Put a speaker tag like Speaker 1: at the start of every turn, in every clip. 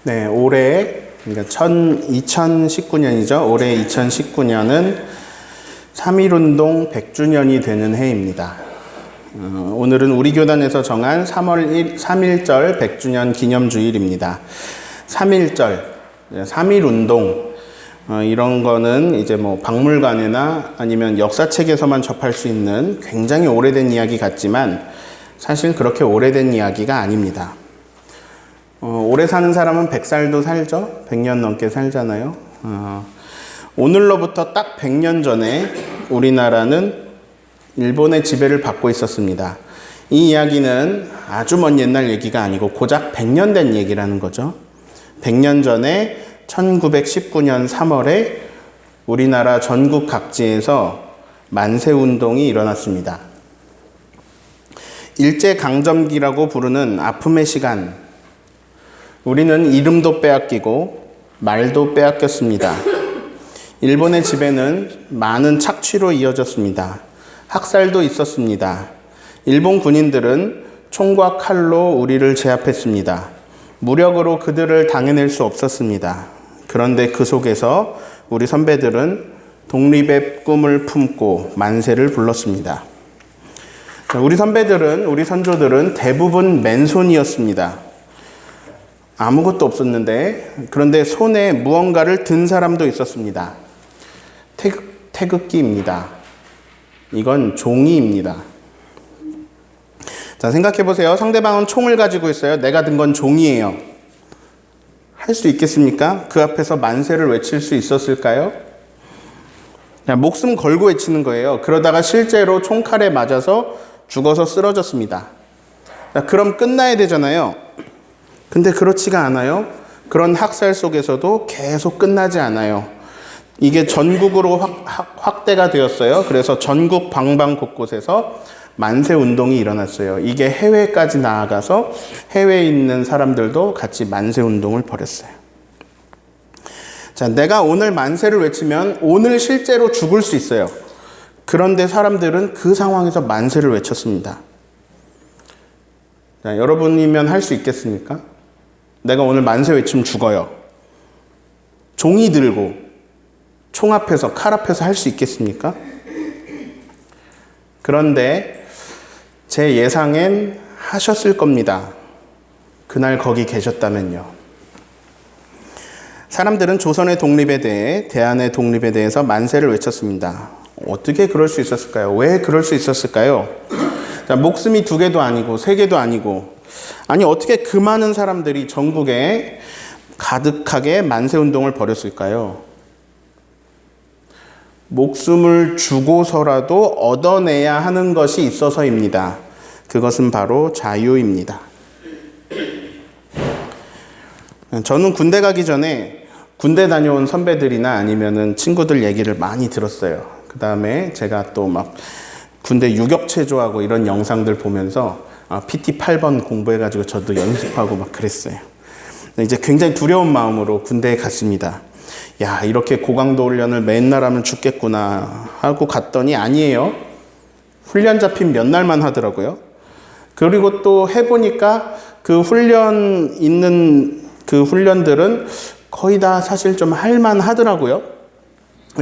Speaker 1: 네, 올해, 그러니까 2019년이죠. 올해 2019년은 3.1운동 100주년이 되는 해입니다. 오늘은 우리 교단에서 정한 3.1절 100주년 기념주일입니다. 3.1절, 3.1운동, 이런 거는 이제 뭐 박물관이나 아니면 역사책에서만 접할 수 있는 굉장히 오래된 이야기 같지만 사실 그렇게 오래된 이야기가 아닙니다. 오래 사는 사람은 100살도 살죠. 100년 넘게 살잖아요. 오늘로부터 딱 100년 전에 우리나라는 일본의 지배를 받고 있었습니다. 이 이야기는 아주 먼 옛날 얘기가 아니고 고작 100년 된 얘기라는 거죠. 100년 전에 1919년 3월에 우리나라 전국 각지에서 만세운동이 일어났습니다. 일제강점기라고 부르는 아픔의 시간, 우리는 이름도 빼앗기고 말도 빼앗겼습니다. 일본의 지배는 많은 착취로 이어졌습니다. 학살도 있었습니다. 일본 군인들은 총과 칼로 우리를 제압했습니다. 무력으로 그들을 당해낼 수 없었습니다. 그런데 그 속에서 우리 선배들은 독립의 꿈을 품고 만세를 불렀습니다. 우리 선배들은, 우리 선조들은 대부분 맨손이었습니다. 아무것도 없었는데, 그런데 손에 무언가를 든 사람도 있었습니다. 태극기입니다. 이건 종이입니다. 자, 생각해 보세요. 상대방은 총을 가지고 있어요. 내가 든 건 종이에요. 할 수 있겠습니까? 그 앞에서 만세를 외칠 수 있었을까요? 목숨 걸고 외치는 거예요. 그러다가 실제로 총칼에 맞아서 죽어서 쓰러졌습니다. 자, 그럼 끝나야 되잖아요. 근데 그렇지가 않아요. 그런 학살 속에서도 계속 끝나지 않아요. 이게 전국으로 확대가 되었어요. 그래서 전국 방방 곳곳에서 만세 운동이 일어났어요. 이게 해외까지 나아가서 해외에 있는 사람들도 같이 만세 운동을 벌였어요. 자, 내가 오늘 만세를 외치면 오늘 실제로 죽을 수 있어요. 그런데 사람들은 그 상황에서 만세를 외쳤습니다. 자, 여러분이면 할 수 있겠습니까? 내가 오늘 만세 외치면 죽어요. 종이 들고 총 앞에서, 칼 앞에서 할 수 있겠습니까? 그런데 제 예상엔 하셨을 겁니다. 그날 거기 계셨다면요. 사람들은 조선의 독립에 대해, 대한의 독립에 대해서 만세를 외쳤습니다. 어떻게 그럴 수 있었을까요? 왜 그럴 수 있었을까요? 자, 목숨이 2개도 아니고 3개도 아니고, 아니 어떻게 그 많은 사람들이 전국에 가득하게 만세운동을 벌였을까요? 목숨을 주고서라도 얻어내야 하는 것이 있어서입니다. 그것은 바로 자유입니다. 저는 군대 가기 전에 군대 다녀온 선배들이나 아니면은 친구들 얘기를 많이 들었어요. 그 다음에 제가 또 막 군대 유격체조하고 이런 영상들 보면서 PT 8번 공부해가지고 저도 연습하고 막 그랬어요. 이제 굉장히 두려운 마음으로 군대에 갔습니다. 야, 이렇게 고강도 훈련을 맨날 하면 죽겠구나 하고 갔더니 아니에요. 훈련 잡힌 몇 날만 하더라고요. 그리고 또 해보니까 그 훈련 있는 그 훈련들은 거의 다 사실 좀 할만 하더라고요.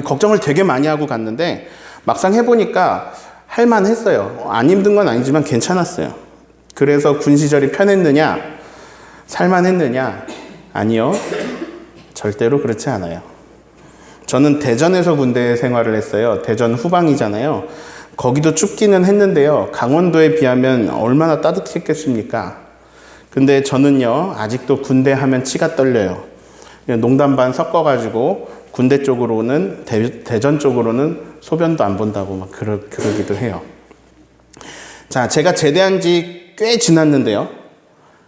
Speaker 1: 걱정을 되게 많이 하고 갔는데 막상 해보니까 할만 했어요. 안 힘든 건 아니지만 괜찮았어요. 그래서 군 시절이 편했느냐? 살만했느냐? 아니요. 절대로 그렇지 않아요. 저는 대전에서 군대 생활을 했어요. 대전 후방이잖아요. 거기도 춥기는 했는데요. 강원도에 비하면 얼마나 따뜻했겠습니까? 근데 저는요, 아직도 군대 하면 치가 떨려요. 농담 반 섞어가지고 군대 쪽으로는, 대전 쪽으로는 소변도 안 본다고 막 그러기도 해요. 자, 제가 제대한 지 꽤 지났는데요.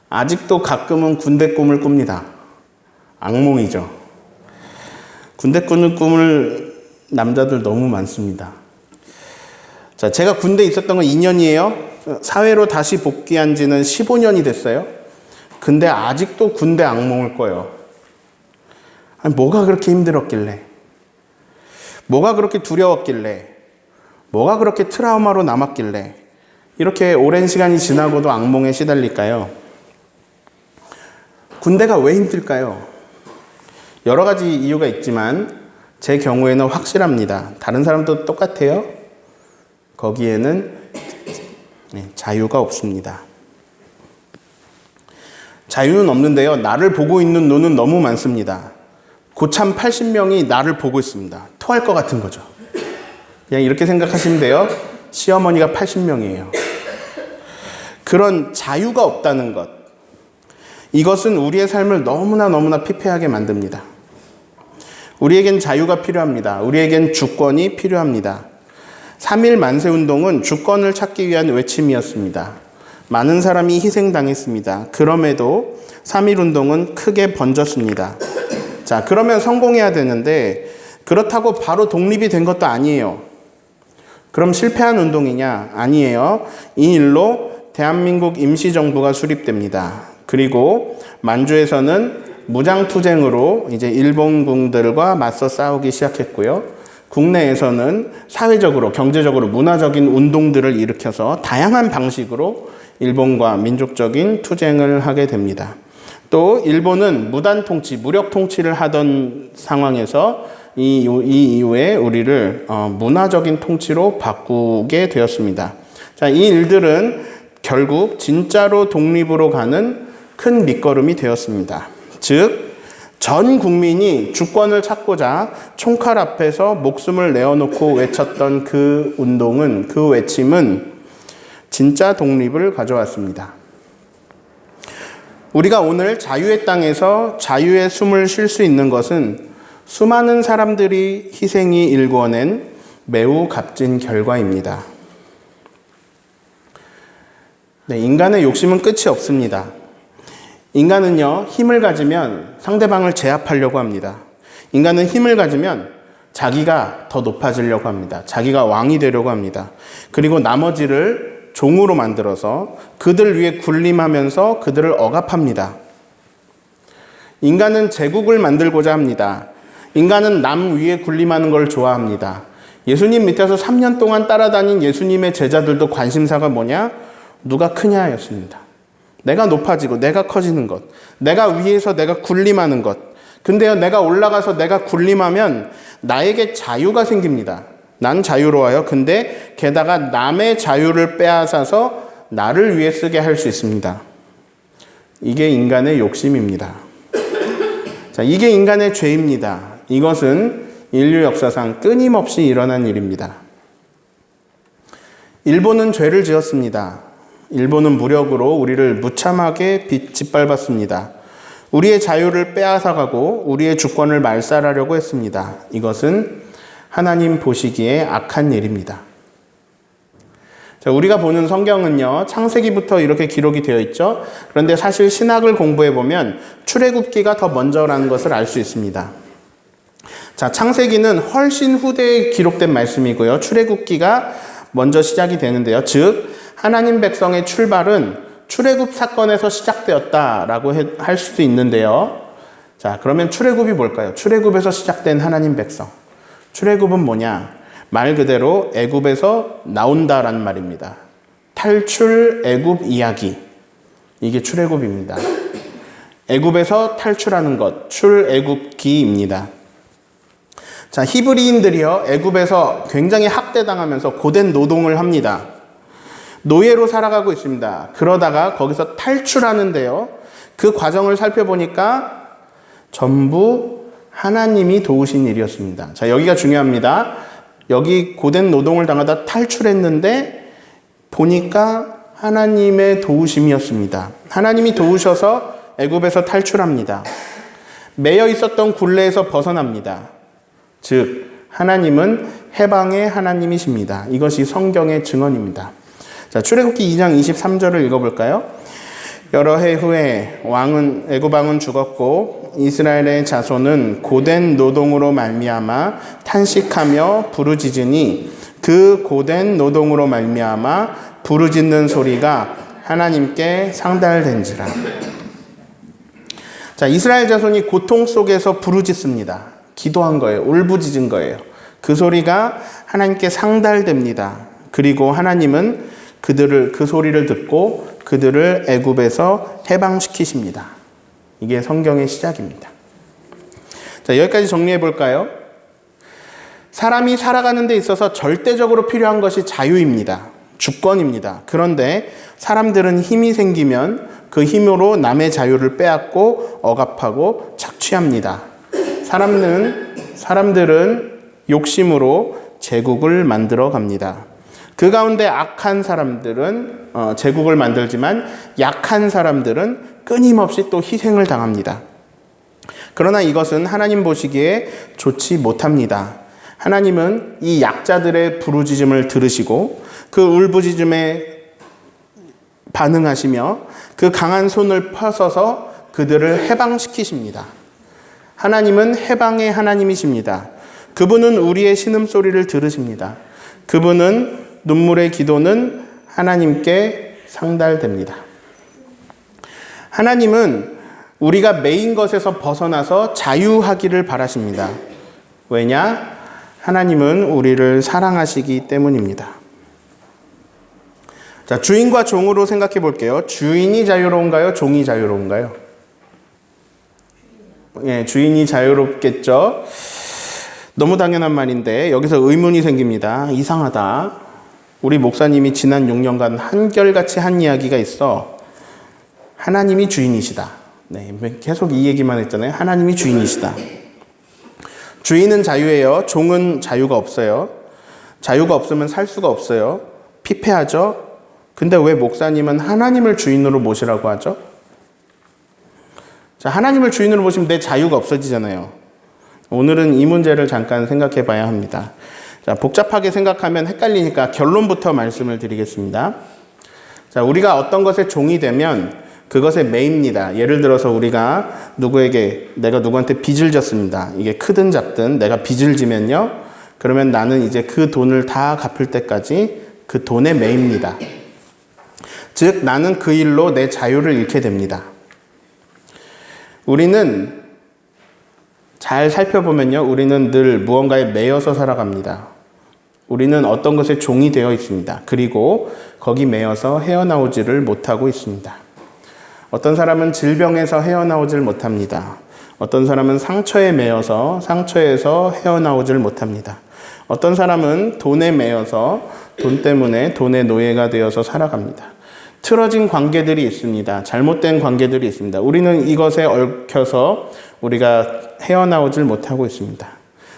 Speaker 1: 아직도 가끔은 군대 꿈을 꿉니다. 악몽이죠. 군대 꾸는 꿈을 남자들 너무 많습니다. 자, 제가 군대에 있었던 건 2년이에요. 사회로 다시 복귀한 지는 15년이 됐어요. 근데 아직도 군대 악몽을 꿔요. 아니, 뭐가 그렇게 힘들었길래? 뭐가 그렇게 두려웠길래? 뭐가 그렇게 트라우마로 남았길래? 이렇게 오랜 시간이 지나고도 악몽에 시달릴까요? 군대가 왜 힘들까요? 여러 가지 이유가 있지만 제 경우에는 확실합니다. 다른 사람도 똑같아요. 거기에는 자유가 없습니다. 자유는 없는데요. 나를 보고 있는 눈은 너무 많습니다. 고참 80명이 나를 보고 있습니다. 토할 것 같은 거죠. 그냥 이렇게 생각하시면 돼요. 시어머니가 80명이에요. 그런 자유가 없다는 것. 이것은 우리의 삶을 너무나 피폐하게 만듭니다. 우리에겐 자유가 필요합니다. 우리에겐 주권이 필요합니다. 3.1 만세운동은 주권을 찾기 위한 외침이었습니다. 많은 사람이 희생당했습니다. 그럼에도 3.1 운동은 크게 번졌습니다. 자, 그러면 성공해야 되는데 그렇다고 바로 독립이 된 것도 아니에요. 그럼 실패한 운동이냐? 아니에요. 이 일로 대한민국 임시정부가 수립됩니다. 그리고 만주에서는 무장투쟁으로 이제 일본군들과 맞서 싸우기 시작했고요. 국내에서는 사회적으로, 경제적으로, 문화적인 운동들을 일으켜서 다양한 방식으로 일본과 민족적인 투쟁을 하게 됩니다. 또 일본은 무단 통치, 무력 통치를 하던 상황에서 이 이후에 우리를 문화적인 통치로 바꾸게 되었습니다. 자, 이 일들은 결국 진짜로 독립으로 가는 큰 밑거름이 되었습니다. 즉, 전 국민이 주권을 찾고자 총칼 앞에서 목숨을 내어놓고 외쳤던 그 운동은, 그 외침은 진짜 독립을 가져왔습니다. 우리가 오늘 자유의 땅에서 자유의 숨을 쉴 수 있는 것은 수많은 사람들이 희생이 일궈낸 매우 값진 결과입니다. 네, 인간의 욕심은 끝이 없습니다. 인간은요, 힘을 가지면 상대방을 제압하려고 합니다. 인간은 힘을 가지면 자기가 더 높아지려고 합니다. 자기가 왕이 되려고 합니다. 그리고 나머지를 종으로 만들어서 그들 위에 군림하면서 그들을 억압합니다. 인간은 제국을 만들고자 합니다. 인간은 남 위에 군림하는 걸 좋아합니다. 예수님 밑에서 3년 동안 따라다닌 예수님의 제자들도 관심사가 뭐냐? 누가 크냐였습니다. 내가 높아지고 내가 커지는 것, 내가 위에서 내가 군림하는 것. 근데요, 내가 올라가서 내가 군림하면 나에게 자유가 생깁니다. 난 자유로워요. 근데 게다가 남의 자유를 빼앗아서 나를 위해 쓰게 할 수 있습니다. 이게 인간의 욕심입니다. 자, 이게 인간의 죄입니다. 이것은 인류 역사상 끊임없이 일어난 일입니다. 일본은 죄를 지었습니다. 일본은 무력으로 우리를 무참하게 짓밟았습니다. 우리의 자유를 빼앗아가고 우리의 주권을 말살하려고 했습니다. 이것은 하나님 보시기에 악한 일입니다. 자, 우리가 보는 성경은요, 창세기부터 이렇게 기록이 되어 있죠. 그런데 사실 신학을 공부해 보면 출애굽기가 더 먼저라는 것을 알 수 있습니다. 자, 창세기는 훨씬 후대에 기록된 말씀이고요. 출애굽기가 먼저 시작이 되는데요. 즉 하나님 백성의 출발은 출애굽 사건에서 시작되었다라고 할 수도 있는데요. 자, 그러면 출애굽이 뭘까요? 출애굽에서 시작된 하나님 백성. 출애굽은 뭐냐? 말 그대로 애굽에서 나온다라는 말입니다. 탈출 애굽 이야기. 이게 출애굽입니다. 애굽에서 탈출하는 것, 출애굽기입니다. 자, 히브리인들이요, 애굽에서 굉장히 학대당하면서 고된 노동을 합니다. 노예로 살아가고 있습니다. 그러다가 거기서 탈출하는데요, 그 과정을 살펴보니까 전부 하나님이 도우신 일이었습니다. 자, 여기가 중요합니다. 여기 고된 노동을 당하다 탈출했는데 보니까 하나님의 도우심이었습니다. 하나님이 도우셔서 애굽에서 탈출합니다. 매여 있었던 굴레에서 벗어납니다. 즉 하나님은 해방의 하나님이십니다. 이것이 성경의 증언입니다. 자, 출애굽기 2장 23절을 읽어볼까요? 여러 해 후에 애굽 왕은 죽었고 이스라엘의 자손은 고된 노동으로 말미암아 탄식하며 부르짖으니 그 고된 노동으로 말미암아 부르짖는 소리가 하나님께 상달된지라. 자, 이스라엘 자손이 고통 속에서 부르짖습니다. 기도한 거예요. 울부짖은 거예요. 그 소리가 하나님께 상달됩니다. 그리고 하나님은 그 소리를 듣고 그들을 애굽에서 해방시키십니다. 이게 성경의 시작입니다. 자, 여기까지 정리해 볼까요? 사람이 살아가는 데 있어서 절대적으로 필요한 것이 자유입니다. 주권입니다. 그런데 사람들은 힘이 생기면 그 힘으로 남의 자유를 빼앗고 억압하고 착취합니다. 사람들은 욕심으로 제국을 만들어 갑니다. 그 가운데 악한 사람들은 제국을 만들지만 약한 사람들은 끊임없이 또 희생을 당합니다. 그러나 이것은 하나님 보시기에 좋지 못합니다. 하나님은 이 약자들의 부르짖음을 들으시고 그 울부짖음에 반응하시며 그 강한 손을 펴서서 그들을 해방시키십니다. 하나님은 해방의 하나님이십니다. 그분은 우리의 신음소리를 들으십니다. 그분은 눈물의 기도는 하나님께 상달됩니다. 하나님은 우리가 매인 것에서 벗어나서 자유하기를 바라십니다. 왜냐? 하나님은 우리를 사랑하시기 때문입니다. 자, 주인과 종으로 생각해 볼게요. 주인이 자유로운가요? 종이 자유로운가요? 예, 주인이 자유롭겠죠. 너무 당연한 말인데 여기서 의문이 생깁니다. 이상하다. 우리 목사님이 지난 6년간 한결같이 한 이야기가 있어. 하나님이 주인이시다. 네, 계속 이 얘기만 했잖아요. 하나님이 주인이시다. 주인은 자유예요. 종은 자유가 없어요. 자유가 없으면 살 수가 없어요. 피폐하죠. 근데 왜 목사님은 하나님을 주인으로 모시라고 하죠? 자, 하나님을 주인으로 모시면 내 자유가 없어지잖아요. 오늘은 이 문제를 잠깐 생각해 봐야 합니다. 자, 복잡하게 생각하면 헷갈리니까 결론부터 말씀을 드리겠습니다. 자, 우리가 어떤 것에 종이 되면 그것에 매입니다. 예를 들어서 우리가 내가 누구한테 빚을 졌습니다. 이게 크든 작든 내가 빚을 지면요. 그러면 나는 이제 그 돈을 다 갚을 때까지 그 돈에 매입니다. 즉, 나는 그 일로 내 자유를 잃게 됩니다. 우리는 잘 살펴보면요. 우리는 늘 무언가에 매여서 살아갑니다. 우리는 어떤 것에 종이 되어 있습니다. 그리고 거기 매여서 헤어나오지를 못하고 있습니다. 어떤 사람은 질병에서 헤어나오질 못합니다. 어떤 사람은 상처에 매여서 상처에서 헤어나오질 못합니다. 어떤 사람은 돈에 매여서 돈 때문에 돈의 노예가 되어서 살아갑니다. 틀어진 관계들이 있습니다. 잘못된 관계들이 있습니다. 우리는 이것에 얽혀서 우리가 헤어나오질 못하고 있습니다.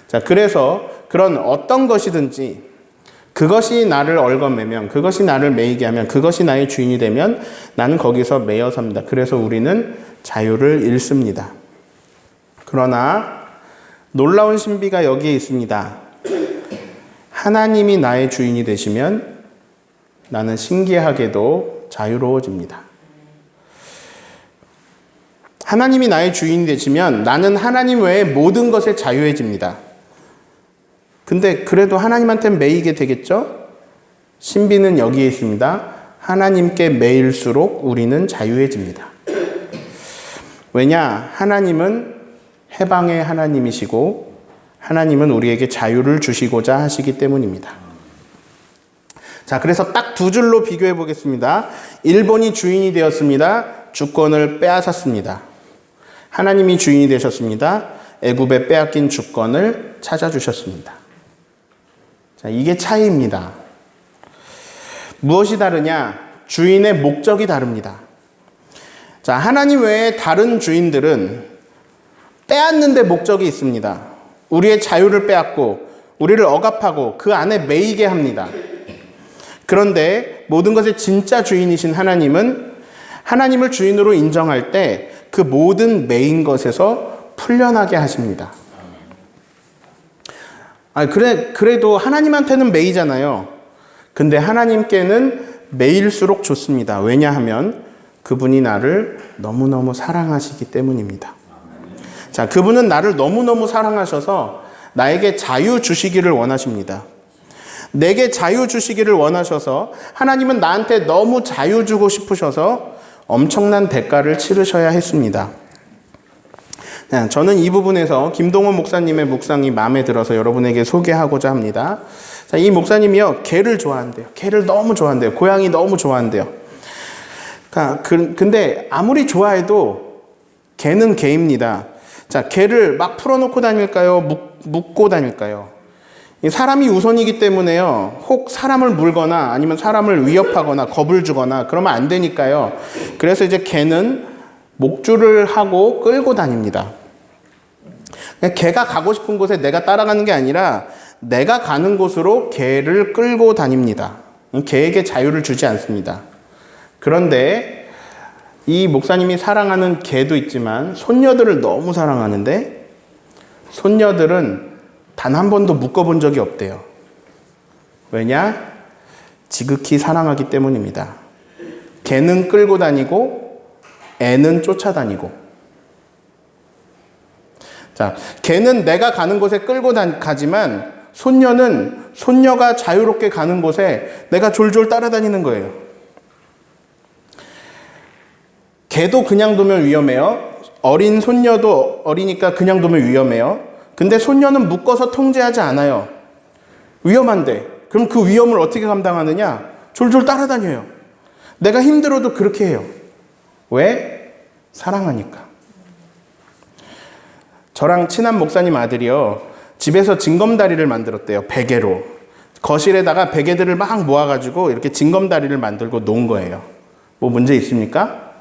Speaker 1: 자, 그래서 그런 어떤 것이든지 그것이 나를 얽어매면, 그것이 나를 매이게 하면, 그것이 나의 주인이 되면 나는 거기서 매여 삽니다. 그래서 우리는 자유를 잃습니다. 그러나 놀라운 신비가 여기에 있습니다. 하나님이 나의 주인이 되시면 나는 신기하게도 자유로워집니다. 하나님이 나의 주인이 되시면 나는 하나님 외의 모든 것에 자유해집니다. 근데 그래도 하나님한테 매이게 되겠죠? 신비는 여기에 있습니다. 하나님께 매일수록 우리는 자유해집니다. 왜냐? 하나님은 해방의 하나님이시고 하나님은 우리에게 자유를 주시고자 하시기 때문입니다. 자, 그래서 딱 두 줄로 비교해 보겠습니다. 일본이 주인이 되었습니다. 주권을 빼앗았습니다. 하나님이 주인이 되셨습니다. 애굽에 빼앗긴 주권을 찾아주셨습니다. 자, 이게 차이입니다. 무엇이 다르냐? 주인의 목적이 다릅니다. 자, 하나님 외에 다른 주인들은 빼앗는 데 목적이 있습니다. 우리의 자유를 빼앗고 우리를 억압하고 그 안에 매이게 합니다. 그런데 모든 것의 진짜 주인이신 하나님은 하나님을 주인으로 인정할 때 그 모든 매인 것에서 풀려나게 하십니다. 그래도 하나님한테는 매이잖아요. 근데 하나님께는 매일수록 좋습니다. 왜냐하면 그분이 나를 너무너무 사랑하시기 때문입니다. 자, 그분은 나를 너무너무 사랑하셔서 나에게 자유 주시기를 원하십니다. 내게 자유 주시기를 원하셔서 하나님은 나한테 너무 자유 주고 싶으셔서 엄청난 대가를 치르셔야 했습니다. 저는 이 부분에서 김동원 목사님의 묵상이 마음에 들어서 여러분에게 소개하고자 합니다. 자, 이 목사님이요, 개를 좋아한대요. 개를 너무 좋아한대요. 고양이 너무 좋아한대요. 근데 아무리 좋아해도 개는 개입니다. 자, 개를 막 풀어놓고 다닐까요? 묶고 다닐까요? 사람이 우선이기 때문에요. 혹 사람을 물거나 아니면 사람을 위협하거나 겁을 주거나 그러면 안 되니까요. 그래서 이제 개는 목줄을 하고 끌고 다닙니다. 개가 가고 싶은 곳에 내가 따라가는 게 아니라 내가 가는 곳으로 개를 끌고 다닙니다. 개에게 자유를 주지 않습니다. 그런데 이 목사님이 사랑하는 개도 있지만 손녀들을 너무 사랑하는데 손녀들은 단 한 번도 묶어본 적이 없대요. 왜냐? 지극히 사랑하기 때문입니다. 개는 끌고 다니고 애는 쫓아다니고. 자, 개는 내가 가는 곳에 끌고 가지만 손녀는 손녀가 자유롭게 가는 곳에 내가 졸졸 따라다니는 거예요. 개도 그냥 두면 위험해요. 어린 손녀도 어리니까 그냥 두면 위험해요. 근데 손녀는 묶어서 통제하지 않아요. 위험한데. 그럼 그 위험을 어떻게 감당하느냐? 졸졸 따라다녀요. 내가 힘들어도 그렇게 해요. 왜? 사랑하니까. 저랑 친한 목사님 아들이요. 집에서 징검다리를 만들었대요. 베개로. 거실에다가 베개들을 막 모아가지고 이렇게 징검다리를 만들고 놓은 거예요. 뭐 문제 있습니까?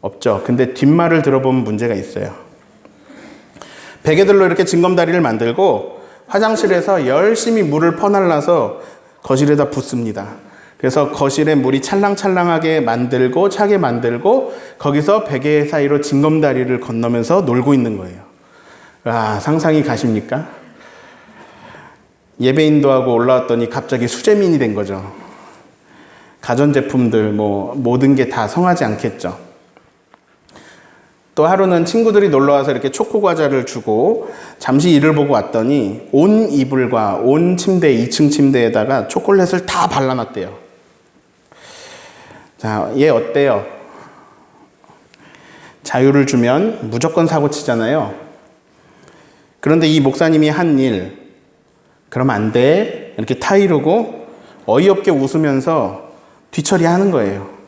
Speaker 1: 없죠. 근데 뒷말을 들어보면 문제가 있어요. 베개들로 이렇게 징검다리를 만들고 화장실에서 열심히 물을 퍼날라서 거실에다 붓습니다. 그래서 거실에 물이 찰랑찰랑하게 만들고 차게 만들고 거기서 베개 사이로 징검다리를 건너면서 놀고 있는 거예요. 와, 상상이 가십니까? 예배 인도하고 올라왔더니 갑자기 수재민이 된 거죠. 가전제품들 뭐 모든 게 다 성하지 않겠죠. 또 하루는 친구들이 놀러와서 이렇게 초코과자를 주고 잠시 일을 보고 왔더니 온 이불과 온 침대, 2층 침대에다가 초콜릿을 다 발라놨대요. 자, 얘 어때요? 자유를 주면 무조건 사고치잖아요. 그런데 이 목사님이 한 일, 그러면 안 돼. 이렇게 타이르고 어이없게 웃으면서 뒤처리하는 거예요.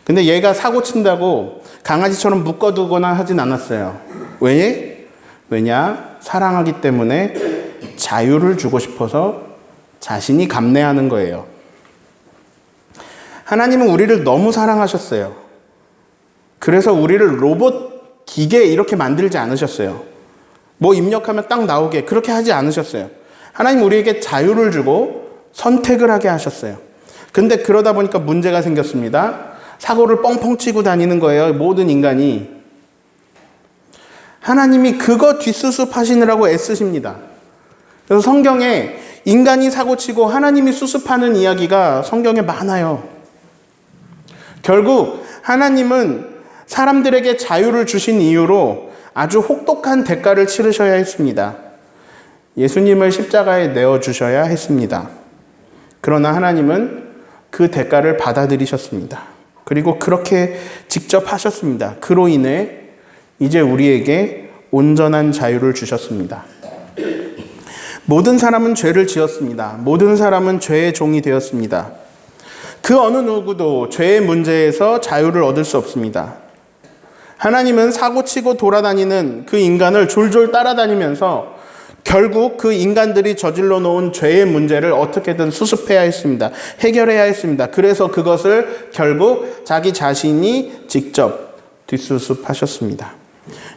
Speaker 1: 근데 얘가 사고 친다고 강아지처럼 묶어두거나 하진 않았어요. 왜? 왜냐? 사랑하기 때문에 자유를 주고 싶어서 자신이 감내하는 거예요. 하나님은 우리를 너무 사랑하셨어요. 그래서 우리를 로봇, 기계 이렇게 만들지 않으셨어요. 뭐 입력하면 딱 나오게 그렇게 하지 않으셨어요. 하나님 우리에게 자유를 주고 선택을 하게 하셨어요. 근데 그러다 보니까 문제가 생겼습니다. 사고를 뻥뻥 치고 다니는 거예요. 모든 인간이. 하나님이 그거 뒷수습 하시느라고 애쓰십니다. 그래서 성경에 인간이 사고치고 하나님이 수습하는 이야기가 성경에 많아요. 결국 하나님은 사람들에게 자유를 주신 이유로 아주 혹독한 대가를 치르셔야 했습니다. 예수님을 십자가에 내어주셔야 했습니다. 그러나 하나님은 그 대가를 받아들이셨습니다. 그리고 그렇게 직접 하셨습니다. 그로 인해 이제 우리에게 온전한 자유를 주셨습니다. 모든 사람은 죄를 지었습니다. 모든 사람은 죄의 종이 되었습니다. 그 어느 누구도 죄의 문제에서 자유를 얻을 수 없습니다. 하나님은 사고치고 돌아다니는 그 인간을 졸졸 따라다니면서 결국 그 인간들이 저질러 놓은 죄의 문제를 어떻게든 수습해야 했습니다. 해결해야 했습니다. 그래서 그것을 결국 자기 자신이 직접 뒷수습하셨습니다.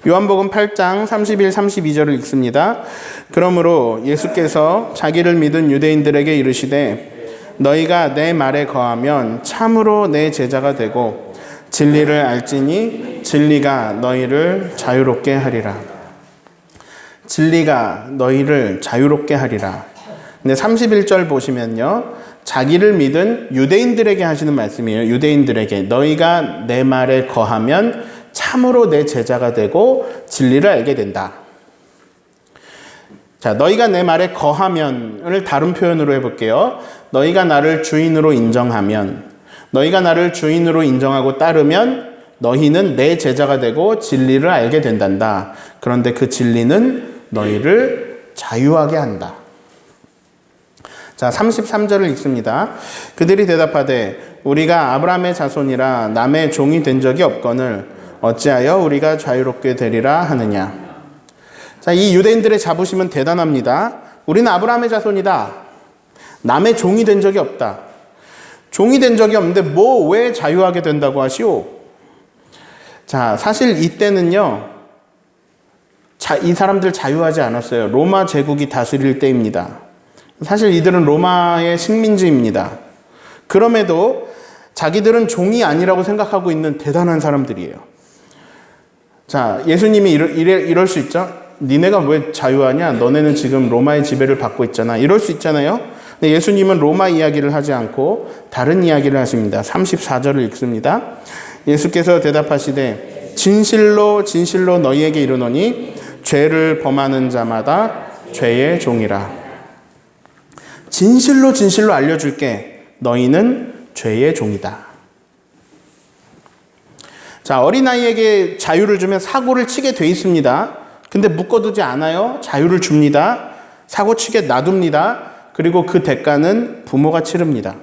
Speaker 1: 요한복음 8장 31, 32절을 읽습니다. 그러므로 예수께서 자기를 믿은 유대인들에게 이르시되 너희가 내 말에 거하면 참으로 내 제자가 되고 진리를 알지니 진리가 너희를 자유롭게 하리라. 진리가 너희를 자유롭게 하리라. 근데 31절 보시면요. 자기를 믿은 유대인들에게 하시는 말씀이에요. 유대인들에게 너희가 내 말에 거하면 참으로 내 제자가 되고 진리를 알게 된다. 자, 너희가 내 말에 거하면을 다른 표현으로 해볼게요. 너희가 나를 주인으로 인정하면, 너희가 나를 주인으로 인정하고 따르면 너희는 내 제자가 되고 진리를 알게 된단다. 그런데 그 진리는 너희를 자유하게 한다. 자, 33절을 읽습니다. 그들이 대답하되 우리가 아브라함의 자손이라 남의 종이 된 적이 없거늘 어찌하여 우리가 자유롭게 되리라 하느냐. 자, 이 유대인들의 자부심은 대단합니다. 우리는 아브라함의 자손이다. 남의 종이 된 적이 없다. 종이 된 적이 없는데 왜 자유하게 된다고 하시오? 자, 사실 이때는요, 이 사람들 자유하지 않았어요. 로마 제국이 다스릴 때입니다. 사실 이들은 로마의 식민지입니다. 그럼에도 자기들은 종이 아니라고 생각하고 있는 대단한 사람들이에요. 자, 예수님이 이럴 수 있죠? 니네가 왜 자유하냐? 너네는 지금 로마의 지배를 받고 있잖아. 이럴 수 있잖아요. 근데 예수님은 로마 이야기를 하지 않고 다른 이야기를 하십니다. 34절을 읽습니다. 예수께서 대답하시되 진실로 진실로 너희에게 이르노니 죄를 범하는 자마다 죄의 종이라. 진실로 진실로 알려줄게. 너희는 죄의 종이다. 자, 어린아이에게 자유를 주면 사고를 치게 돼 있습니다. 근데 묶어두지 않아요. 자유를 줍니다. 사고 치게 놔둡니다. 그리고 그 대가는 부모가 치릅니다.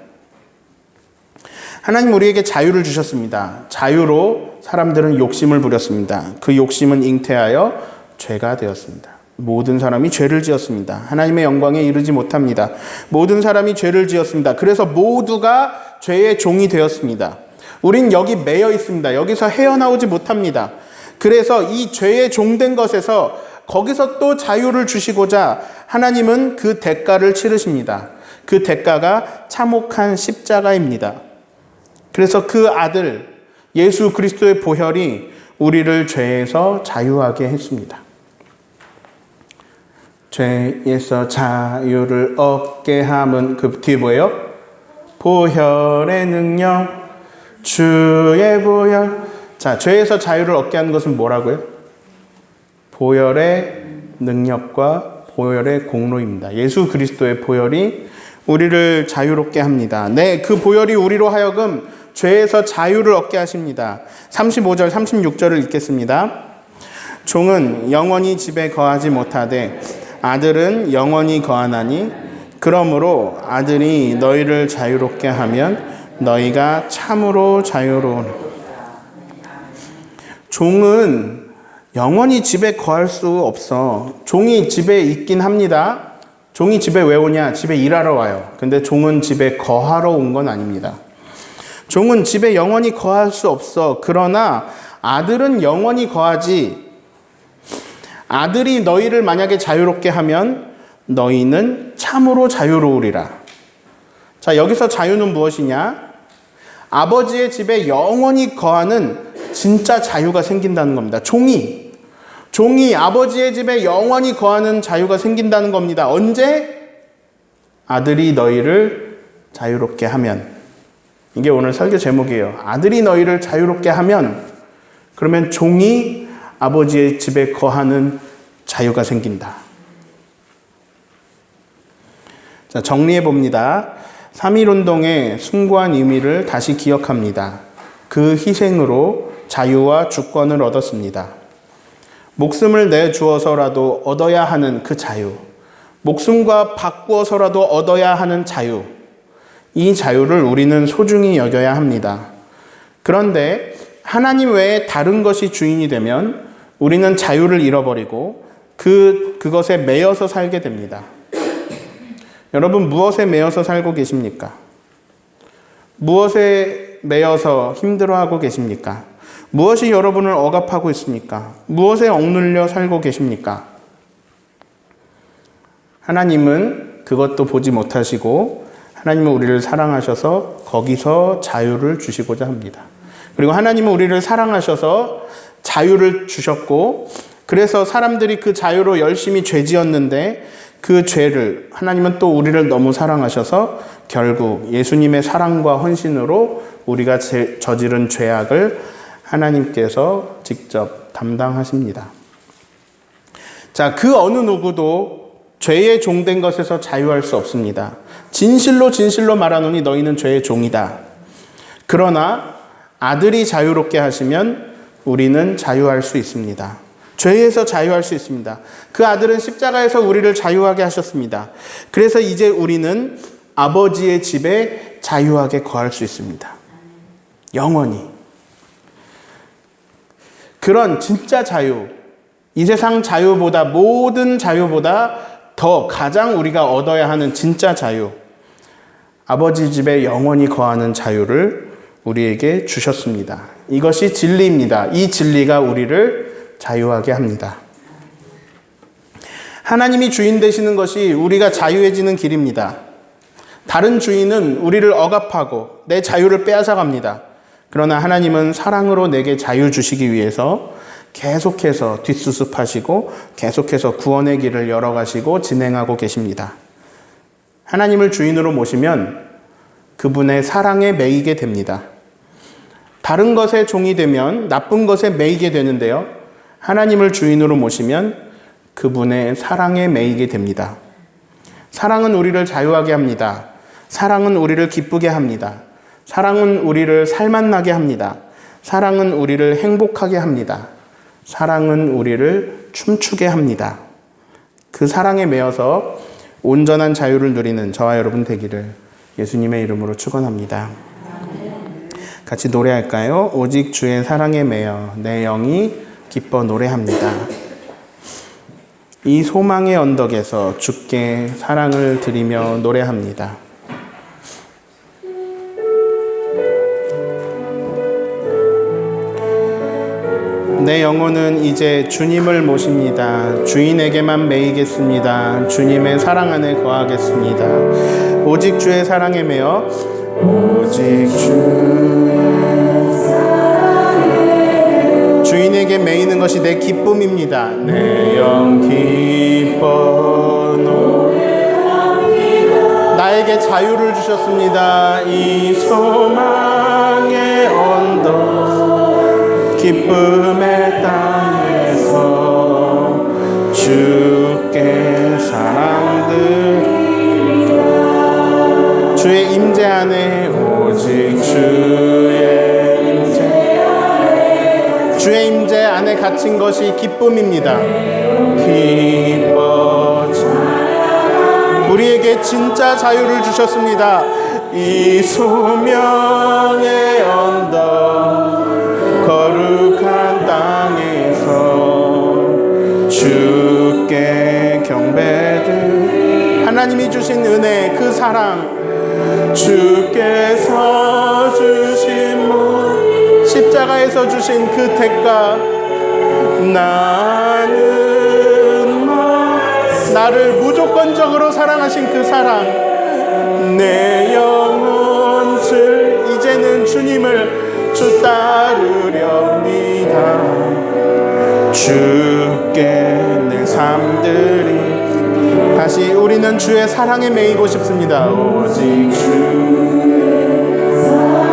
Speaker 1: 하나님 우리에게 자유를 주셨습니다. 자유로 사람들은 욕심을 부렸습니다. 그 욕심은 잉태하여 죄가 되었습니다. 모든 사람이 죄를 지었습니다. 하나님의 영광에 이르지 못합니다. 모든 사람이 죄를 지었습니다. 그래서 모두가 죄의 종이 되었습니다. 우린 여기 매여 있습니다. 여기서 헤어나오지 못합니다. 그래서 이 죄의 종된 것에서 거기서 또 자유를 주시고자 하나님은 그 대가를 치르십니다. 그 대가가 참혹한 십자가입니다. 그래서 그 아들 예수 그리스도의 보혈이 우리를 죄에서 자유하게 했습니다. 죄에서 자유를 얻게 함은 그 뒤에 뭐예요? 보혈의 능력, 주의 보혈. 자, 죄에서 자유를 얻게 하는 것은 뭐라고요? 보혈의 능력과 보혈의 공로입니다. 예수 그리스도의 보혈이 우리를 자유롭게 합니다. 네, 그 보혈이 우리로 하여금 죄에서 자유를 얻게 하십니다. 35절, 36절을 읽겠습니다. 종은 영원히 집에 거하지 못하되 아들은 영원히 거하나니 그러므로 아들이 너희를 자유롭게 하면 너희가 참으로 자유로우노라. 종은 영원히 집에 거할 수 없어. 종이 집에 있긴 합니다. 종이 집에 왜 오냐? 집에 일하러 와요. 근데 종은 집에 거하러 온 건 아닙니다. 종은 집에 영원히 거할 수 없어. 그러나 아들은 영원히 거하지. 아들이 너희를 만약에 자유롭게 하면 너희는 참으로 자유로우리라. 자, 여기서 자유는 무엇이냐? 아버지의 집에 영원히 거하는 진짜 자유가 생긴다는 겁니다. 종이 아버지의 집에 영원히 거하는 자유가 생긴다는 겁니다. 언제? 아들이 너희를 자유롭게 하면. 이게 오늘 설교 제목이에요. 아들이 너희를 자유롭게 하면, 그러면 종이 아버지의 집에 거하는 자유가 생긴다. 자, 정리해 봅니다. 3.1운동의 숭고한 의미를 다시 기억합니다. 그 희생으로 자유와 주권을 얻었습니다. 목숨을 내주어서라도 얻어야 하는 그 자유, 목숨과 바꾸어서라도 얻어야 하는 자유, 이 자유를 우리는 소중히 여겨야 합니다. 그런데 하나님 외에 다른 것이 주인이 되면 우리는 자유를 잃어버리고 그것에 매여서 살게 됩니다. 여러분, 무엇에 매여서 살고 계십니까? 무엇에 매여서 힘들어하고 계십니까? 무엇이 여러분을 억압하고 있습니까? 무엇에 억눌려 살고 계십니까? 하나님은 그것도 보지 못하시고 하나님은 우리를 사랑하셔서 거기서 자유를 주시고자 합니다. 그리고 하나님은 우리를 사랑하셔서 자유를 주셨고, 그래서 사람들이 그 자유로 열심히 죄 지었는데 그 죄를 하나님은 또 우리를 너무 사랑하셔서 결국 예수님의 사랑과 헌신으로 우리가 저지른 죄악을 하나님께서 직접 담당하십니다. 자, 그 어느 누구도 죄의 종된 것에서 자유할 수 없습니다. 진실로 진실로 말하노니 너희는 죄의 종이다. 그러나 아들이 자유롭게 하시면 우리는 자유할 수 있습니다. 죄에서 자유할 수 있습니다. 그 아들은 십자가에서 우리를 자유하게 하셨습니다. 그래서 이제 우리는 아버지의 집에 자유하게 거할 수 있습니다. 영원히. 그런 진짜 자유, 이 세상 자유보다, 모든 자유보다 더 가장 우리가 얻어야 하는 진짜 자유, 아버지 집에 영원히 거하는 자유를 우리에게 주셨습니다. 이것이 진리입니다. 이 진리가 우리를 자유하게 합니다. 하나님이 주인 되시는 것이 우리가 자유해지는 길입니다. 다른 주인은 우리를 억압하고 내 자유를 빼앗아갑니다. 그러나 하나님은 사랑으로 내게 자유 주시기 위해서 계속해서 뒷수습하시고 계속해서 구원의 길을 열어가시고 진행하고 계십니다. 하나님을 주인으로 모시면 그분의 사랑에 매이게 됩니다. 다른 것의 종이 되면 나쁜 것에 매이게 되는데요. 하나님을 주인으로 모시면 그분의 사랑에 매이게 됩니다. 사랑은 우리를 자유하게 합니다. 사랑은 우리를 기쁘게 합니다. 사랑은 우리를 살맛나게 합니다. 사랑은 우리를 행복하게 합니다. 사랑은 우리를 춤추게 합니다. 그 사랑에 매여서 온전한 자유를 누리는 저와 여러분 되기를 예수님의 이름으로 축원합니다. 같이 노래할까요? 오직 주의 사랑에 매여 내 영이 기뻐 노래합니다. 이 소망의 언덕에서 주께 사랑을 드리며 노래합니다. 내 영혼은 이제 주님을 모십니다. 주인에게만 매이겠습니다. 주님의 사랑 안에 거하겠습니다. 오직 주의 사랑에 매여 오직 주인에게 매이는 것이 내 기쁨입니다. 내 영 기뻐 노래합니다. 나에게 자유를 주셨습니다. 이 소망의 언덕 기쁨의 땅에서 주께 사랑들 주의 임재 안에 오직 주의 임재 안에 갇힌 것이 기쁨입니다. 기뻐 우리에게 진짜 자유를 주셨습니다. 이 소명의 언덕 거룩한 땅에서 주께 경배드 하나님이 주신 은혜 그 사랑 주께서 주신 십자가에서 주신 그 대가 나를 무조건적으로 사랑하신 그 사랑 내 영혼 이제는 주님을 주 따르렵니다. 주께 내 삶들이 다시 우리는 주의 사랑에 매이고 싶습니다. 오직 주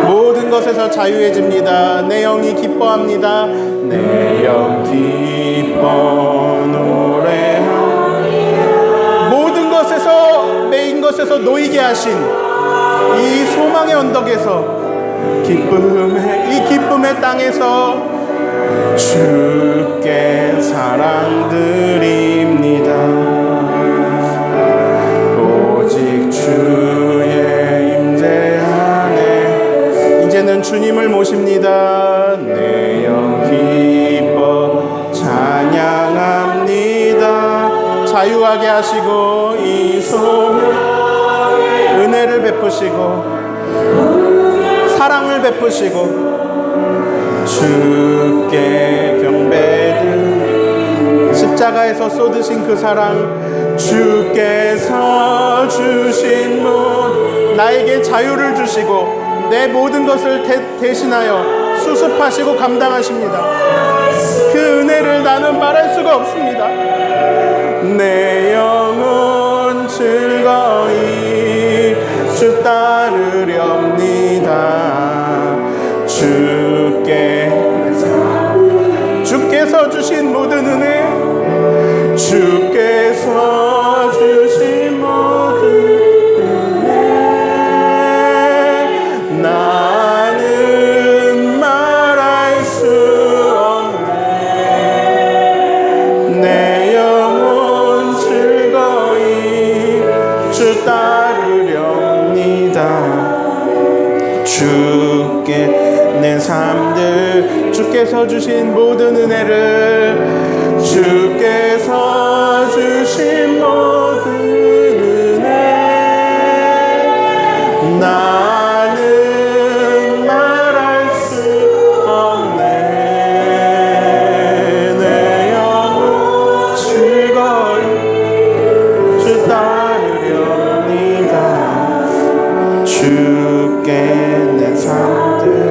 Speaker 1: 모든 것에서 자유해집니다. 내 영이 기뻐합니다. 내 영 기뻐 노래합니다. 모든 것에서 매인 것에서 놓이게 하신 이 소망의 언덕에서 이 기쁨의 땅에서 주께 사랑드립니다. 오직 주의 임재 안에 이제는 주님을 모십니다. 내 영 기뻐 찬양합니다. 자유하게 하시고 이 소명 은혜를 베푸시고 사랑을 베푸시고 주께 경배드 십자가에서 쏟으신 그 사랑 주께서 주신 문 나에게 자유를 주시고 내 모든 것을 대신하여 수습하시고 감당하십니다. 그 은혜를 나는 말할 수가 없습니다. 내 영혼 즐거이 주 따르렵니다. 주께서 주신 모든 은혜 주께서 주신 모든 은혜 나는 말할 수 없네. 내 영혼 즐거이 주 따르렵니다. 주께 내 삶들 주께서 주신 모든 은혜를, 주께서 주신 모든 은혜, 나는 말할 수 없네. 내 영혼 즐거이 주 따르렵니다. 주께 내 삶들.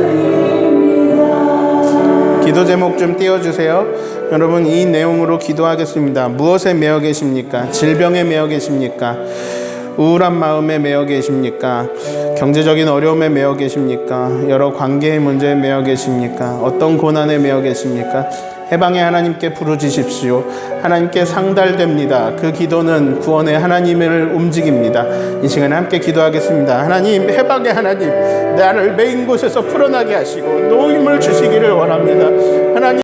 Speaker 1: 기도 제목 좀 띄워주세요. 여러분, 이 내용으로 기도하겠습니다. 무엇에 매여 계십니까? 질병에 매여 계십니까? 우울한 마음에 매여 계십니까? 경제적인 어려움에 매여 계십니까? 여러 관계의 문제에 매여 계십니까? 어떤 고난에 매여 계십니까? 해방의 하나님께 부르짖으십시오. 하나님께 상달됩니다. 그 기도는 구원의 하나님을 움직입니다. 이 시간에 함께 기도하겠습니다. 하나님, 해방의 하나님, 나를 매인 곳에서 풀어나게 하시고 노임을 주시기를 원합니다. 하나님,